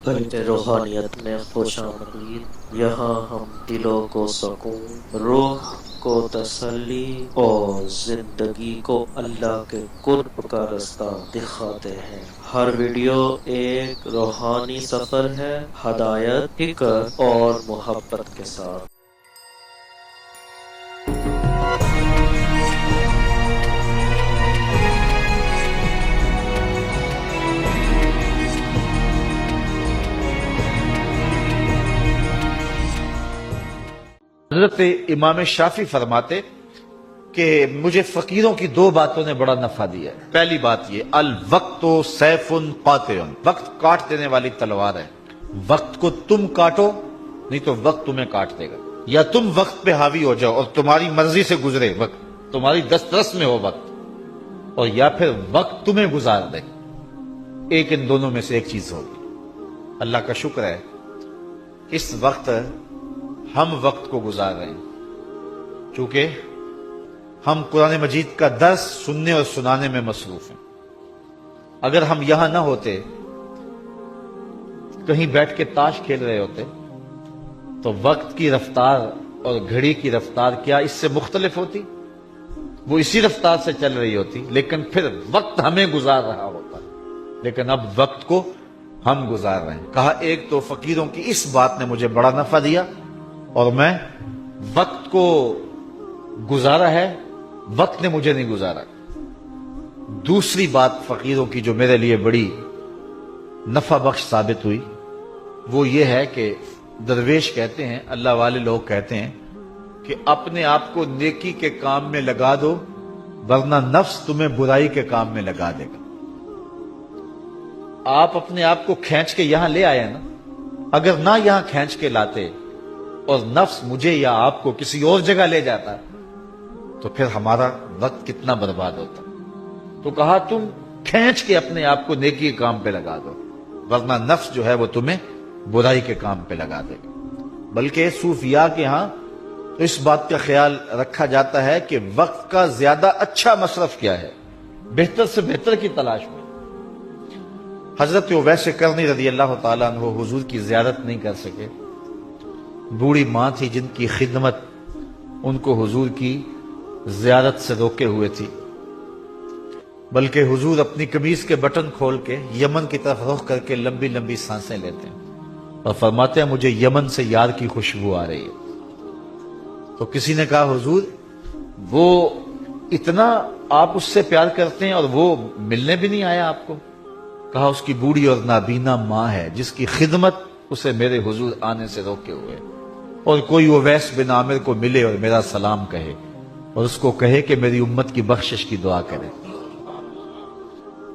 کلمہ روحانیت میں خوش آمدید۔ یہاں ہم دلوں کو سکون، روح کو تسلی اور زندگی کو اللہ کے قرب کا رستہ دکھاتے ہیں۔ ہر ویڈیو ایک روحانی سفر ہے، ہدایت، فکر اور محبت کے ساتھ۔ حضرت امام شافعی فرماتے کہ مجھے فقیروں کی دو باتوں نے بڑا نفع دیا ہے۔ پہلی بات یہ، الوقت سیف قاطع، وقت کاٹ دینے والی تلوار ہے۔ وقت کو تم کاٹو نہیں تو وقت تمہیں کاٹ دے گا، یا تم وقت پہ حاوی ہو جاؤ اور تمہاری مرضی سے گزرے وقت، تمہاری دسترس میں ہو وقت، اور یا پھر وقت تمہیں گزار دے۔ ایک ان دونوں میں سے ایک چیز ہوگی۔ اللہ کا شکر ہے اس وقت ہم وقت کو گزار رہے ہیں، چونکہ ہم قرآن مجید کا درس سننے اور سنانے میں مصروف ہیں۔ اگر ہم یہاں نہ ہوتے، کہیں بیٹھ کے تاش کھیل رہے ہوتے، تو وقت کی رفتار اور گھڑی کی رفتار کیا اس سے مختلف ہوتی؟ وہ اسی رفتار سے چل رہی ہوتی، لیکن پھر وقت ہمیں گزار رہا ہوتا۔ لیکن اب وقت کو ہم گزار رہے ہیں۔ کہا ایک تو فقیروں کی اس بات نے مجھے بڑا نفع دیا اور میں وقت کو گزارا ہے، وقت نے مجھے نہیں گزارا۔ دوسری بات فقیروں کی جو میرے لیے بڑی نفع بخش ثابت ہوئی، وہ یہ ہے کہ درویش کہتے ہیں، اللہ والے لوگ کہتے ہیں کہ اپنے آپ کو نیکی کے کام میں لگا دو ورنہ نفس تمہیں برائی کے کام میں لگا دے گا۔ آپ اپنے آپ کو کھینچ کے یہاں لے آئے نا، اگر نہ یہاں کھینچ کے لاتے اور نفس مجھے یا آپ کو کسی اور جگہ لے جاتا تو پھر ہمارا وقت کتنا برباد ہوتا۔ تو کہا تم کھینچ کے اپنے آپ کو نیکی کے کام پہ لگا دو ورنہ نفس جو ہے وہ تمہیں برائی کے کام پہ لگا دے گا۔ بلکہ صوفیاء کے ہاں تو اس بات کا خیال رکھا جاتا ہے کہ وقت کا زیادہ اچھا مصرف کیا ہے، بہتر سے بہتر کی تلاش میں۔ حضرت اویس کرنی رضی اللہ تعالیٰ عنہ حضور کی زیارت نہیں کر سکے۔ بوڑھی ماں تھی جن کی خدمت ان کو حضور کی زیارت سے روکے ہوئے تھی، بلکہ حضور اپنی قمیض کے بٹن کھول کے یمن کی طرف رخ کر کے لمبی لمبی سانسیں لیتے ہیں اور فرماتے ہیں مجھے یمن سے یار کی خوشبو آ رہی ہے۔ تو کسی نے کہا حضور وہ اتنا آپ اس سے پیار کرتے ہیں اور وہ ملنے بھی نہیں آیا آپ کو؟ کہا اس کی بوڑھی اور نابینا ماں ہے جس کی خدمت اسے میرے حضور آنے سے روکے ہوئے، اور کوئی اویس بن عامر کو ملے اور میرا سلام کہے اور اس کو کہے کہ میری امت کی بخشش کی دعا کرے۔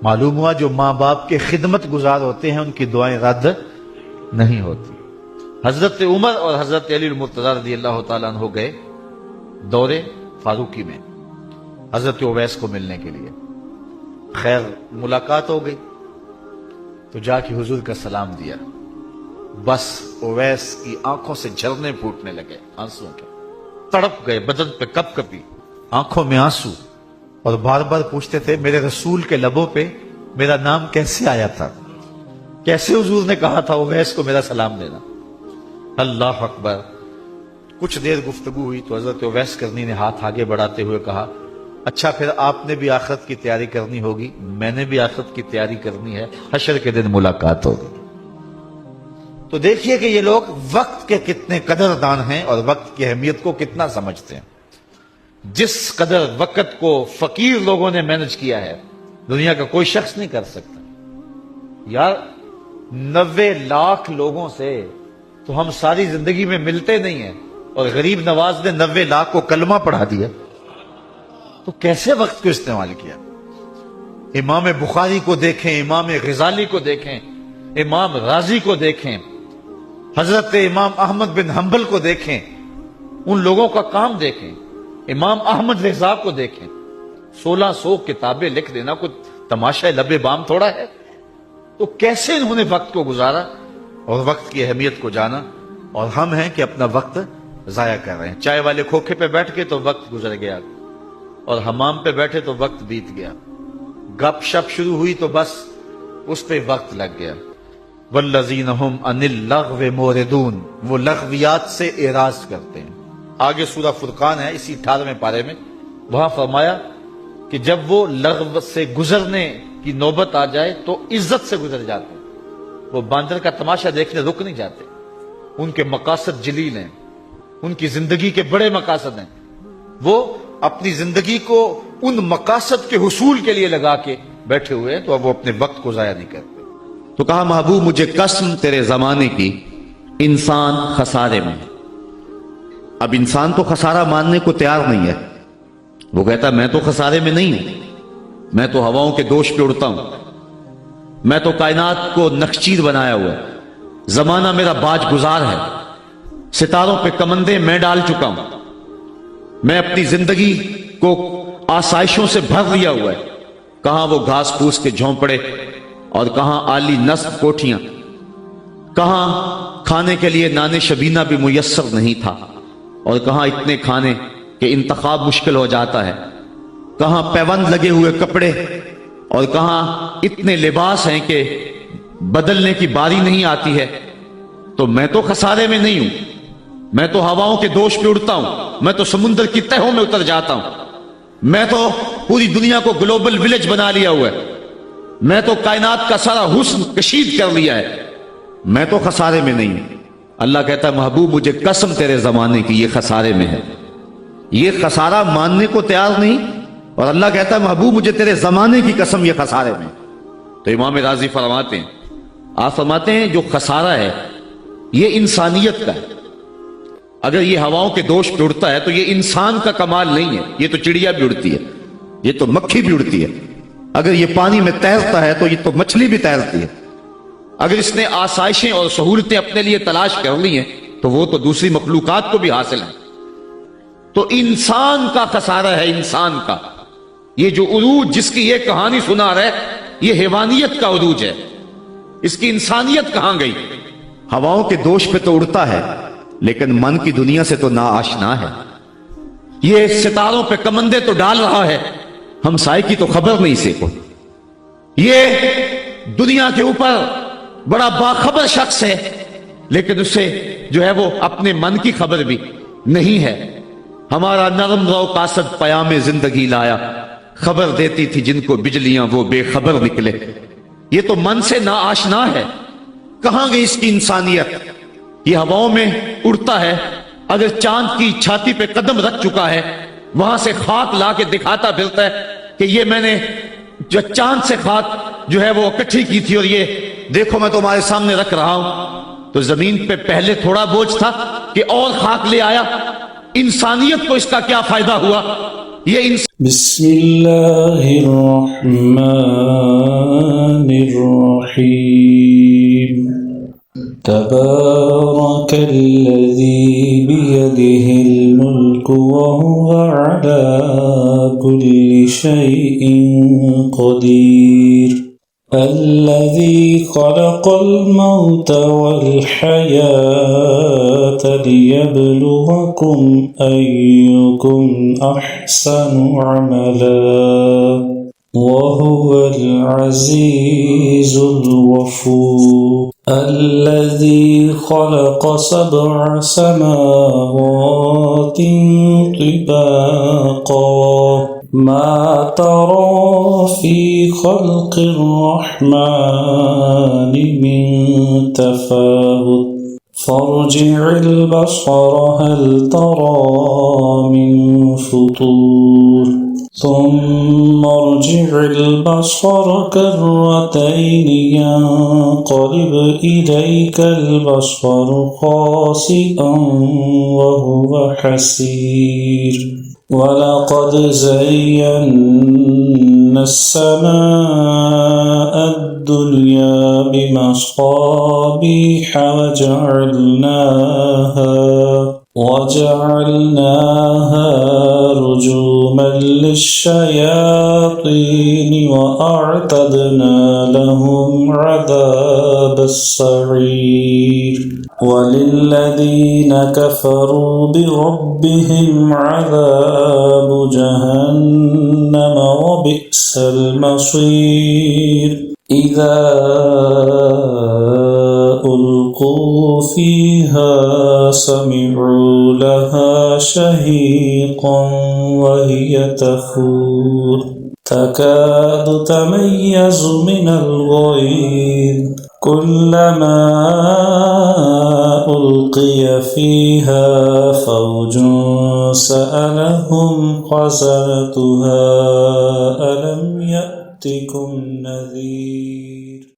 معلوم ہوا جو ماں باپ کے خدمت گزار ہوتے ہیں ان کی دعائیں رد نہیں ہوتی۔ حضرت عمر اور حضرت علی المرتضی رضی اللہ تعالیٰ عنہ گئے دور فاروقی میں حضرت اویس کو ملنے کے لیے۔ خیر ملاقات ہو گئی تو جا کے حضور کا سلام دیا، بس اویس کی آنکھوں سے جھرنے پھوٹنے لگے آنسوں کے، تڑپ گئے، بدن پہ کپ کپی، آنکھوں میں آنسو، اور بار بار پوچھتے تھے میرے رسول کے لبوں پہ میرا نام کیسے آیا تھا، کیسے حضور نے کہا تھا اویس کو میرا سلام دینا۔ اللہ اکبر۔ کچھ دیر گفتگو ہوئی تو حضرت اویس کرنی نے ہاتھ آگے بڑھاتے ہوئے کہا اچھا پھر آپ نے بھی آخرت کی تیاری کرنی ہوگی، میں نے بھی آخرت کی تیاری کرنی ہے، حشر کے دن ملاقات ہوگی۔ تو دیکھیے کہ یہ لوگ وقت کے کتنے قدردان ہیں اور وقت کی اہمیت کو کتنا سمجھتے ہیں۔ جس قدر وقت کو فقیر لوگوں نے مینج کیا ہے دنیا کا کوئی شخص نہیں کر سکتا۔ یار 90 لاکھ لوگوں سے تو ہم ساری زندگی میں ملتے نہیں ہیں، اور غریب نواز نے 90 لاکھ کو کلمہ پڑھا دیا، تو کیسے وقت کو استعمال کیا؟ امام بخاری کو دیکھیں، امام غزالی کو دیکھیں، امام رازی کو دیکھیں، حضرت امام احمد بن حنبل کو دیکھیں، ان لوگوں کا کام دیکھیں، امام احمد رضا کو دیکھیں۔ 1600 کتابیں لکھ دینا کوئی تماشا لب بام تھوڑا ہے؟ تو کیسے انہوں نے وقت کو گزارا اور وقت کی اہمیت کو جانا، اور ہم ہیں کہ اپنا وقت ضائع کر رہے ہیں۔ چائے والے کھوکھے پہ بیٹھ کے تو وقت گزر گیا، اور حمام پہ بیٹھے تو وقت بیت گیا، گپ شپ شروع ہوئی تو بس اس پہ وقت لگ گیا۔ والذین هم عن اللغو موردون، وہ لغویات سے اعراض کرتے ہیں۔ آگے سورہ فرقان ہے اسی 18ویں پارے میں، وہاں فرمایا کہ جب وہ لغو سے گزرنے کی نوبت آ جائے تو عزت سے گزر جاتے ہیں، وہ باندر کا تماشا دیکھنے رک نہیں جاتے، ان کے مقاصد جلیل ہیں، ان کی زندگی کے بڑے مقاصد ہیں، وہ اپنی زندگی کو ان مقاصد کے حصول کے لیے لگا کے بیٹھے ہوئے ہیں، تو اب وہ اپنے وقت کو ضائع نہیں کرتے۔ تو کہا محبوب مجھے قسم تیرے زمانے کی، انسان خسارے میں ہے۔ اب انسان تو خسارہ ماننے کو تیار نہیں ہے، وہ کہتا میں تو خسارے میں نہیں ہوں، میں تو ہواؤں کے دوش پہ اڑتا ہوں، میں تو کائنات کو نخچیر بنایا ہوا ہے، زمانہ میرا باج گزار ہے، ستاروں پہ کمندے میں ڈال چکا ہوں، میں اپنی زندگی کو آسائشوں سے بھر لیا ہوا ہے، کہاں وہ گھاس پھوس کے جھونپڑے اور کہاں عالی نصب کوٹھیاں، کہاں کھانے کے لیے نان شبینہ بھی میسر نہیں تھا، اور کہاں اتنے کھانے کہ انتخاب مشکل ہو جاتا ہے، کہاں پیوند لگے ہوئے کپڑے اور کہاں اتنے لباس ہیں کہ بدلنے کی باری نہیں آتی ہے۔ تو میں تو خسارے میں نہیں ہوں، میں تو ہواؤں کے دوش پہ اڑتا ہوں، میں تو سمندر کی تہوں میں اتر جاتا ہوں، میں تو پوری دنیا کو گلوبل ولیج بنا لیا ہوا ہے، میں تو کائنات کا سارا حسن کشید کر لیا ہے، میں تو خسارے میں نہیں ہوں۔ اللہ کہتا ہے محبوب مجھے قسم تیرے زمانے کی، یہ خسارے میں ہے، یہ خسارہ ماننے کو تیار نہیں، اور اللہ کہتا ہے محبوب مجھے تیرے زمانے کی قسم یہ خسارے میں۔ تو امام راضی فرماتے ہیں، آپ فرماتے ہیں جو خسارہ ہے یہ انسانیت کا ہے، اگر یہ ہواؤں کے دوش پہ اڑتا ہے تو یہ انسان کا کمال نہیں ہے، یہ تو چڑیا بھی اڑتی ہے، یہ تو مکھی بھی اڑتی ہے، اگر یہ پانی میں تیرتا ہے تو یہ تو مچھلی بھی تیرتی ہے، اگر اس نے آسائشیں اور سہولتیں اپنے لیے تلاش کر لی ہیں تو وہ تو دوسری مخلوقات کو بھی حاصل ہیں۔ تو انسان کا خسارہ ہے، انسان کا، یہ جو عروج جس کی یہ کہانی سنا رہے یہ حیوانیت کا عروج ہے، اس کی انسانیت کہاں گئی؟ ہواؤں کے دوش پہ تو اڑتا ہے لیکن من کی دنیا سے تو نا آشنا ہے، یہ ستاروں پہ کمندے تو ڈال رہا ہے، ہم سائے کی تو خبر نہیں سے کو، یہ دنیا کے اوپر بڑا باخبر شخص ہے لیکن اسے جو ہے وہ اپنے من کی خبر بھی نہیں ہے۔ ہمارا نرم رو قاصد پیام زندگی لایا، خبر دیتی تھی جن کو بجلیاں وہ بے خبر نکلے۔ یہ تو من سے نا آشنا ہے، کہاں گئی اس کی انسانیت؟ یہ ہواؤں میں اڑتا ہے، اگر چاند کی چھاتی پہ قدم رکھ چکا ہے وہاں سے خاک لا کے دکھاتا پھرتا ہے کہ یہ میں نے جو چاند سے خاک جو ہے وہ اکٹھی کی تھی اور یہ دیکھو میں تمہارے سامنے رکھ رہا ہوں۔ تو زمین پہ پہلے تھوڑا بوجھ تھا کہ اور خاک لے آیا، انسانیت کو اس کا کیا فائدہ ہوا؟ یہ بسم اللہ الرحمن الرحیم تبارک الذی بیدہ الملک وهو على كل شيء قدیر الذي خلق الموت والحياة ليبلوكم أيكم أحسن عملا وهو العزيز الغفور الذي خلق 7 سماوات طباقا ما ترى في خلق الرحمن من تفاوت فارجع البصر هل ترى من فطور ثم ارجع البصر كرتين ينقلب إليك البصر خاسئا وهو حسير ولقد زينا السماء الدنيا بمصابيح وجعلناها رجوما للشياطين وأعتدنا لهم عذاب السعير وللذين كفروا بربهم عذاب جهنم وبئس المصير إذا ألقوا فيها سمعوا لها شهيقا وهي تفور تكاد تميز من الغيظ كلما ألقي فيها فوج سألهم خزنتها ألم يأتكم نذير